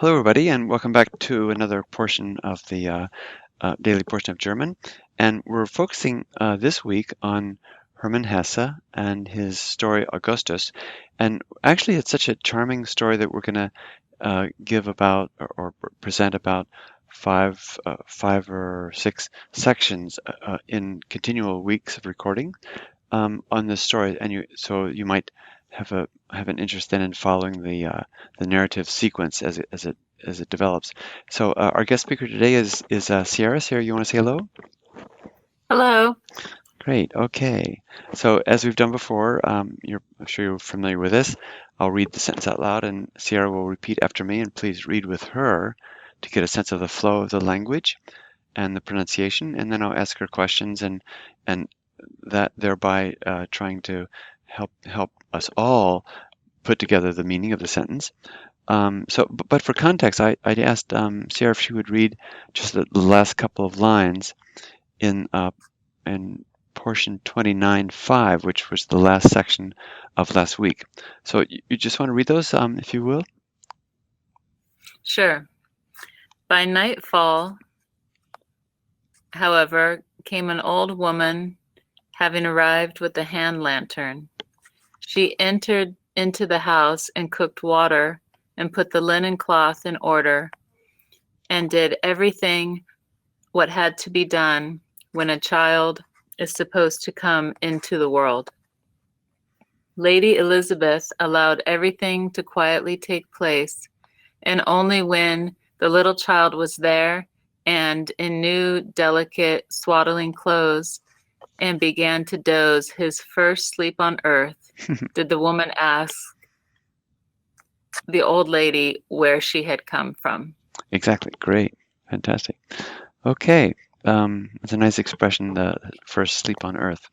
Hello, everybody, and welcome back to another portion of the daily portion of German. And we're focusing this week on Hermann Hesse and his story Augustus. And actually, it's such a charming story that we're going to give about or present about five or six sections in continual weeks of recording on this story. And so you might have an interest then in following the narrative sequence as it develops. So our guest speaker today is Sierra. Sierra, you want to say hello? Hello. Great. Okay. So as we've done before, I'm sure you're familiar with this. I'll read the sentence out loud, and Sierra will repeat after me. And please read with her to get a sense of the flow of the language and the pronunciation. And then I'll ask her questions, and that thereby trying to help us all put together the meaning of the sentence. But for context, I'd asked Sarah if she would read just the last couple of lines in portion 29.5, which was the last section of last week. So you just want to read those, if you will? Sure. By nightfall, however, came an old woman, having arrived with a hand lantern. She entered into the house and cooked water and put the linen cloth in order and did everything what had to be done when a child is supposed to come into the world. Lady Elizabeth allowed everything to quietly take place, and only when the little child was there and in new, delicate, swaddling clothes and began to doze his first sleep on earth did the woman ask the old lady where she had come from. Exactly. Great. Fantastic. Okay. It's a nice expression, the first sleep on earth.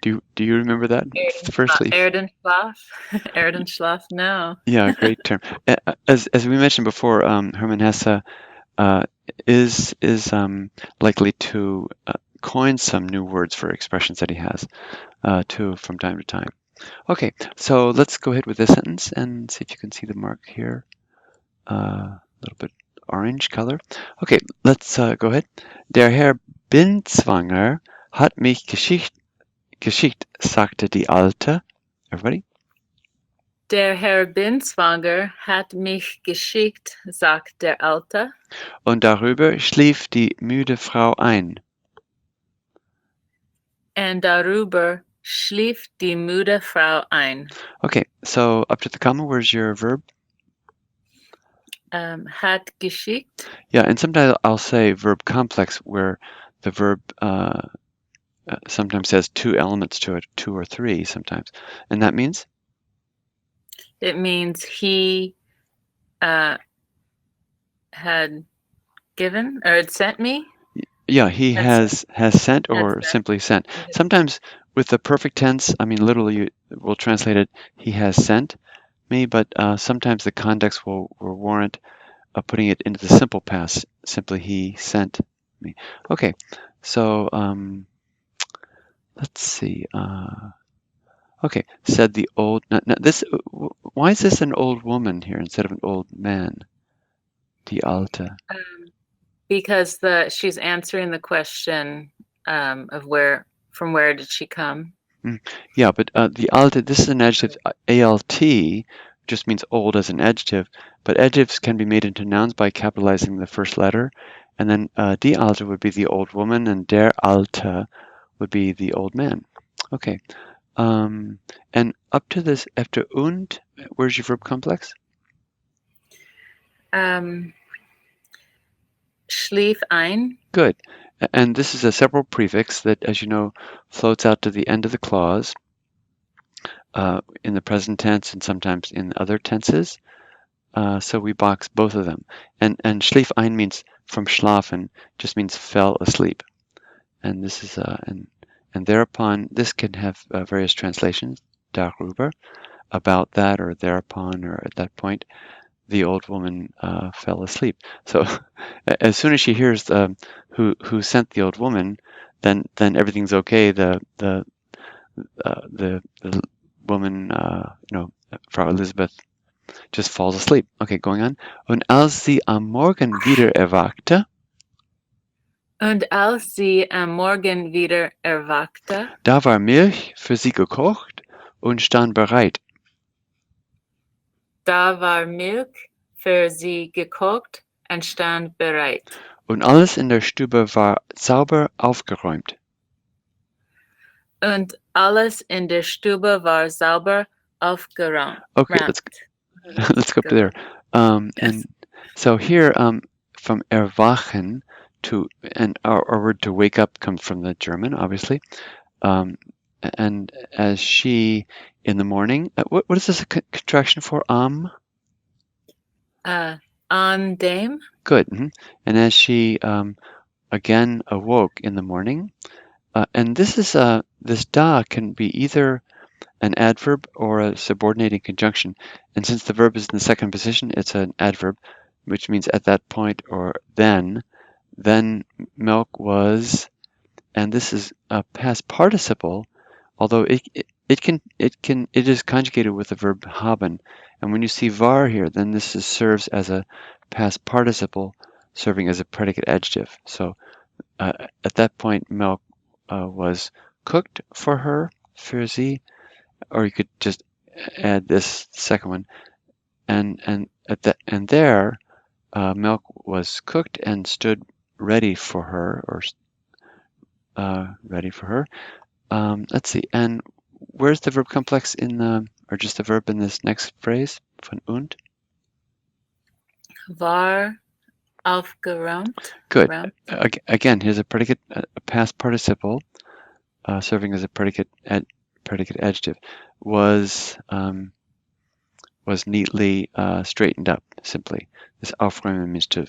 Do you remember that? The first sleep? Erdenschlaf? Erdenschlaf? No. Yeah, great term. As we mentioned before, Hermann Hesse uh, is likely to coin some new words for expressions that he has too from time to time. Okay, so let's go ahead with this sentence and see if you can see the mark here. A little bit orange color. Okay, let's go ahead. Der Herr Binswanger hat mich geschickt, sagte die Alte. Everybody? Der Herr Binswanger hat mich geschickt, sagt der Alte. Und darüber schlief die müde Frau ein. Und darüber schlief die müde Frau ein. Okay, so up to the comma, where's your verb? Hat geschickt. Yeah, and sometimes I'll say verb complex where the verb sometimes has two elements to it, two or three sometimes. And that means? It means he had given or had sent me. Yeah, he has sent or simply sent. Sometimes with the perfect tense, I mean, literally, we'll translate it, he has sent me, but sometimes the context will warrant putting it into the simple past, simply he sent me. Okay, so let's see. Okay, said the old. Now this. Why is this an old woman here instead of an old man? Die Alte. Because she's answering the question of from where did she come? Yeah, but the Alte. This is an adjective. Alt just means old as an adjective, but adjectives can be made into nouns by capitalizing the first letter, and then die Alte would be the old woman, and der Alte would be the old man. Okay. And up to this, after und, where's your verb complex? Schlief ein. Good. And this is a separate prefix that, as you know, floats out to the end of the clause in the present tense and sometimes in other tenses. So we box both of them. And schlief ein means from schlafen, just means fell asleep. And this is and thereupon, this can have various translations, darüber, about that, or thereupon, or at that point, the old woman fell asleep. So as soon as she hears who sent the old woman, then everything's okay. The woman, Frau Elizabeth, just falls asleep. Okay, going on. Und als sie am Morgen wieder erwachte, Und als sie am Morgen wieder erwachte, da war Milch für sie gekocht und stand bereit. da war Milch für sie gekocht und stand bereit. Und alles in der Stube war sauber aufgeräumt. Und alles in der Stube war sauber aufgeräumt. Okay, let's go up there. And so here, from erwachen to, and our word to wake up comes from the German, obviously. And as she in the morning, what is this a contraction for? On dem. Good. And as she again awoke in the morning, and this is this da can be either an adverb or a subordinating conjunction. And since the verb is in the second position, it's an adverb, which means at that point or then milk was, and this is a past participle, although it is conjugated with the verb haben. And when you see var here, then this serves as a past participle serving as a predicate adjective. So at that point, milk was cooked for her, für sie, or you could just add this second one, and there, milk was cooked and stood ready for her, or ready for her. Let's see, and where's the verb complex in the, or just the verb in this next phrase, von und? War aufgeräumt. Good. Again, here's a predicate, a past participle, serving as a predicate adjective, was neatly straightened up. Simply, this aufräumen means to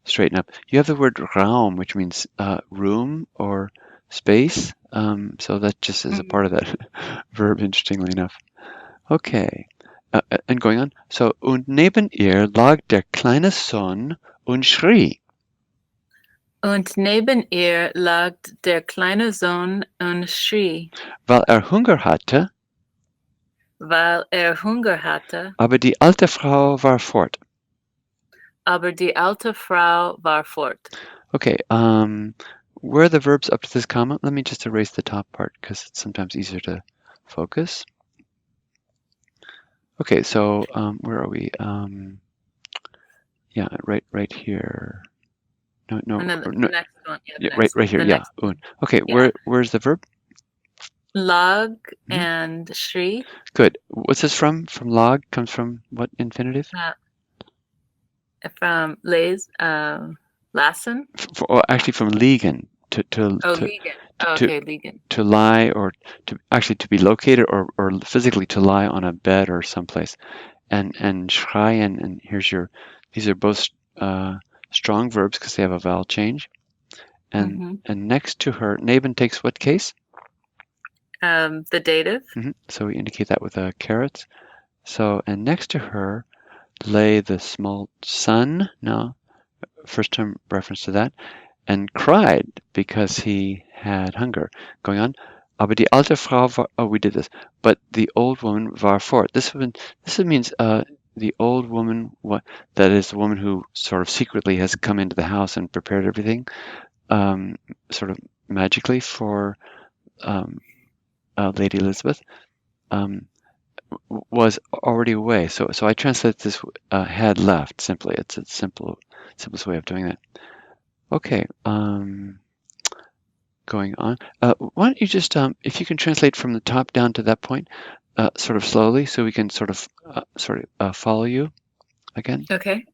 straighten up. You have the word Raum, which means room or space. So that just is a part of that verb, interestingly enough. Okay, and going on. So, und neben ihr lag der kleine Sohn und schrie. Und neben ihr lag der kleine Sohn und schrie, weil Hunger hatte, weil Hunger hatte, aber die alte Frau war fort. aber die alte Frau war fort. Okay, where are the verbs up to this comma? Let me just erase the top part because it's sometimes easier to focus. Okay, so where are we? Yeah, right here. No, The next one. Yeah, right here. Yeah. Okay, yeah. where's the verb? Lag and schrie. Good. What's this from? From lag comes from what infinitive? From lassen. Actually, from liegen. Liegen. Okay, liegen. To lie, or to be located, or physically to lie on a bed or someplace. And schreien, and these are both strong verbs because they have a vowel change. And next to her, neben takes what case? The dative. So we indicate that with a caret. So, and next to her lay the small son, now first term reference to that, and cried because he had hunger. Going on. Aber die alte Frau war, we did this. But the old woman war fort. This means the old woman, that is the woman who sort of secretly has come into the house and prepared everything, sort of magically for Lady Elizabeth, was already away. So I translate this had left simply. It's a simplest way of doing that. Okay. Going on. Why don't you just, if you can translate from the top down to that point, sort of slowly, so we can sort of follow you again. Okay.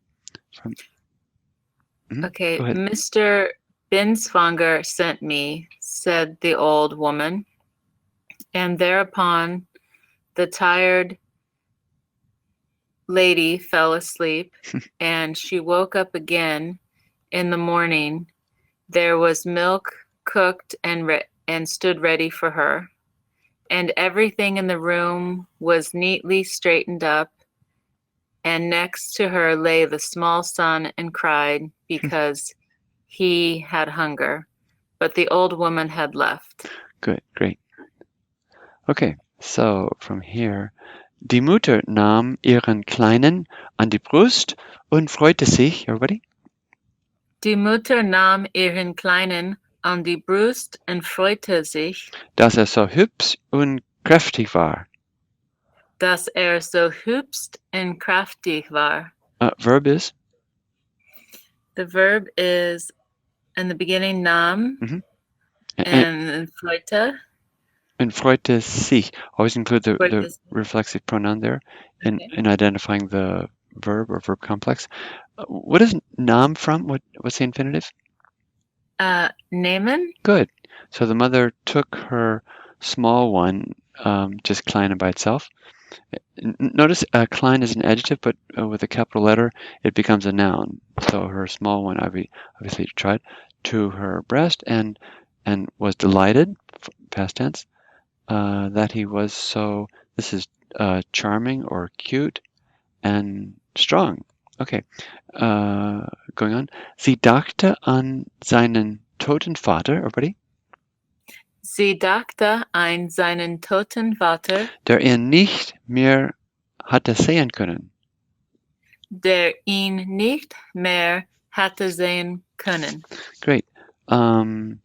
Okay. Go ahead. Mr. Binswanger sent me, said the old woman, and thereupon the tired lady fell asleep, and she woke up again in the morning. There was milk cooked and stood ready for her, and everything in the room was neatly straightened up, and next to her lay the small son and cried because he had hunger, but the old woman had left. Good, great. Okay, so from here, Die Mutter nahm ihren Kleinen an die Brust und freute sich, everybody, Die Mutter nahm ihren Kleinen an die Brust und freute sich, dass er so hübsch und kräftig war. dass er so hübsch und kräftig war. Verb is The verb is in the beginning nahm and freute. and freute sich. Always include the Freute sich. reflexive pronoun there Okay. in identifying the verb or verb complex. What is nahm from? What's the infinitive? Nehmen. Good. So the mother took her small one, just Klein by itself. Notice Klein is an adjective, but with a capital letter, it becomes a noun. So her small one obviously tried to her breast and was delighted, past tense, that he was so. This is charming or cute and strong. Okay, going on. Sie dachte an seinen toten Vater, everybody, Sie dachte an seinen toten Vater, der ihn nicht mehr hatte sehen können. der ihn nicht mehr hatte sehen können. Great. Und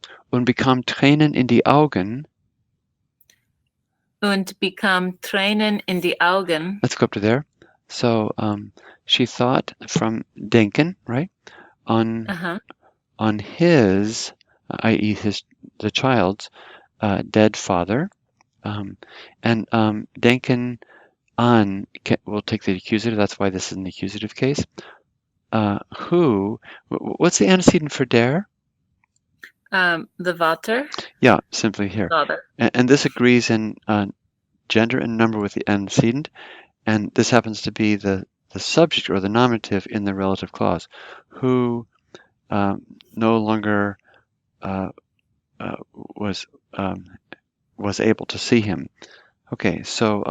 bekam Tränen in die Augen. Und bekam Tränen in die Augen. Let's go up to there. So she thought from denken, right, on his, i.e., the child's dead father, and denken an will take the accusative. That's why this is an accusative case. Who? What's the antecedent for der? The Vater. Yeah, simply here. Father. And this agrees in gender and number with the antecedent, and this happens to be the subject or the nominative in the relative clause, who no longer was able to see him. Okay, so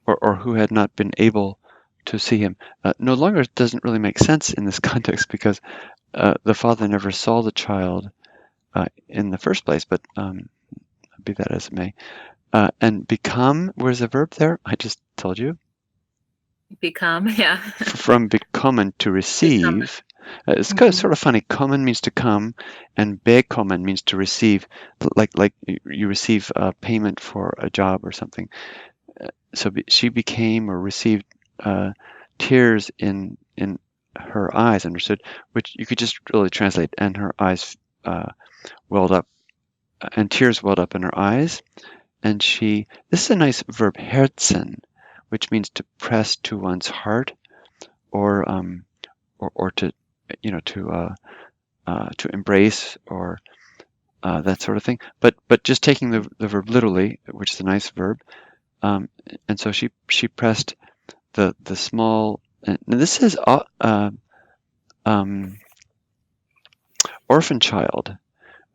or who had not been able to see him. No longer doesn't really make sense in this context because the father never saw the child in the first place, but be that as it may. And become, where's the verb there? I just told you. Become, yeah. From bekommen, to receive. It's sort of funny. Kommen means to come, and bekommen means to receive, like you receive payment for a job or something. So she became or received tears in her eyes, understood, which you could just really translate, and her eyes welled up, and tears welled up in her eyes. And this is a nice verb, herzen, which means to press to one's heart, or to, to embrace, or that sort of thing. But just taking the verb literally, which is a nice verb, and so she pressed the small. And this is orphan child.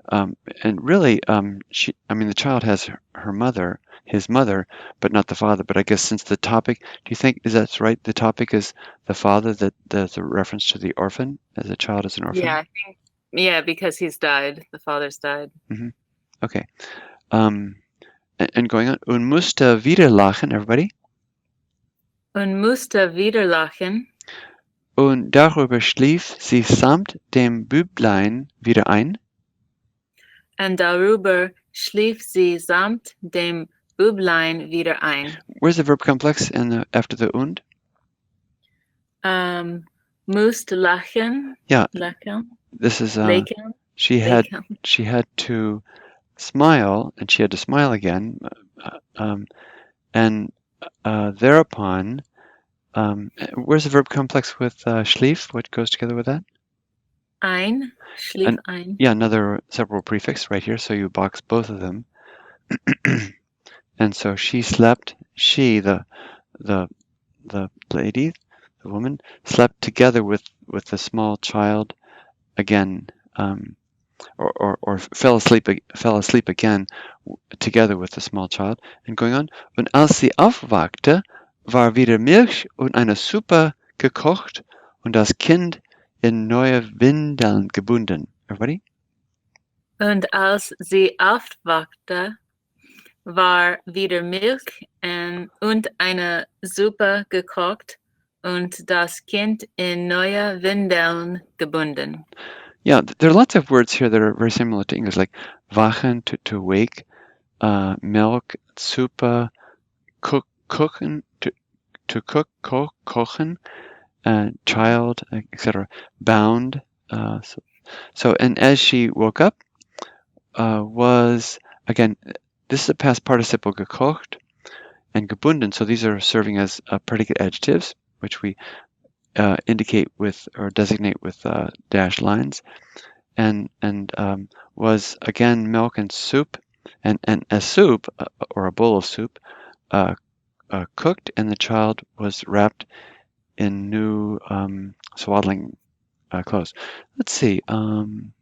And really, the child has her mother, his mother, but not the father. But I guess since the topic, do you think is that right? The topic is the father, that there's a reference to the orphan, as a child as an orphan? Yeah, I think, yeah, because he's died. The father's died. Mm-hmm. Okay. And going on, und musste wieder lachen, everybody. Und musste wieder lachen. Und darüber schlief sie samt dem Büblein wieder ein. Und darüber schlief sie samt dem Büblein wieder ein. Where's the verb complex after the und? Musste lachen. Yeah. Lachen. This is Lachen. she had to smile, and she had to smile again, and thereupon, where's the verb complex with schlief? What goes together with that? Ein. Schlief ein. Yeah, another separable prefix right here, so you box both of them. And so she slept. She, the lady, the woman, slept together with the small child again, or fell asleep again together with the small child. And going on. Und als sie aufwachte, war wieder Milch und eine Suppe gekocht und das Kind in neue Windeln gebunden. Everybody? Und als sie aufwachte, war wieder Milch und eine Suppe gekocht und das Kind in neue Windeln gebunden. Yeah, there are lots of words here that are very similar to English, like wachen, to wake, milk, Suppe, kochen, to cook, kochen, child, etc. Bound. And as she woke up, was, again, this is a past participle, gekocht and gebunden. So these are serving as predicate adjectives, which we indicate with or designate with dashed lines. And was, again, milk and soup. And a soup, or a bowl of soup, cooked, and the child was wrapped in new swaddling clothes. Let's see. Well,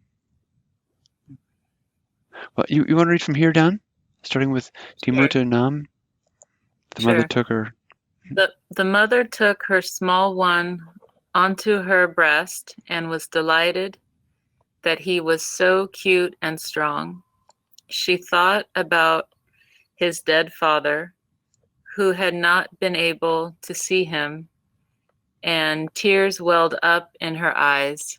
you want to read from here down, starting with Die Sure. Mutter nahm. The mother Sure. took her. The mother took her small one onto her breast and was delighted that he was so cute and strong. She thought about his dead father, who had not been able to see him, and tears welled up in her eyes,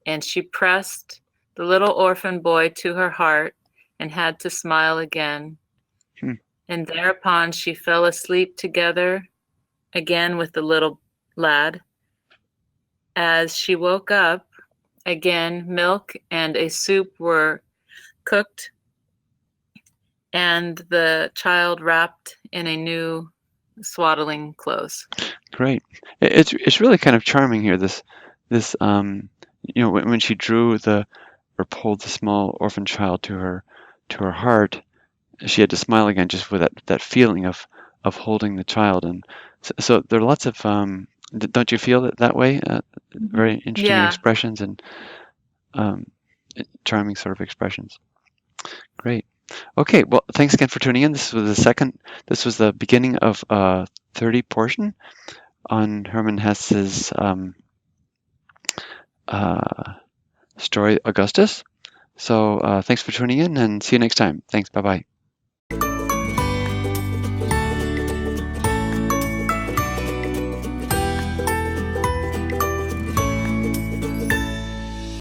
and she pressed the little orphan boy to her heart and had to smile again. Hmm. And thereupon she fell asleep together again with the little lad. As she woke up, again milk and a soup were cooked, and the child wrapped in a new swaddling clothes. Great. It's really kind of charming here. This when she drew or pulled the small orphan child to her heart, she had to smile again, just with that feeling of holding the child. And so there are lots of don't you feel it that way? Very interesting Yeah. expressions and um, charming sort of expressions. Great. Okay. Well, thanks again for tuning in. This was the beginning of 30 portion on Hermann Hesse's story Augustus. So thanks for tuning in, and see you next time. Thanks. Bye bye.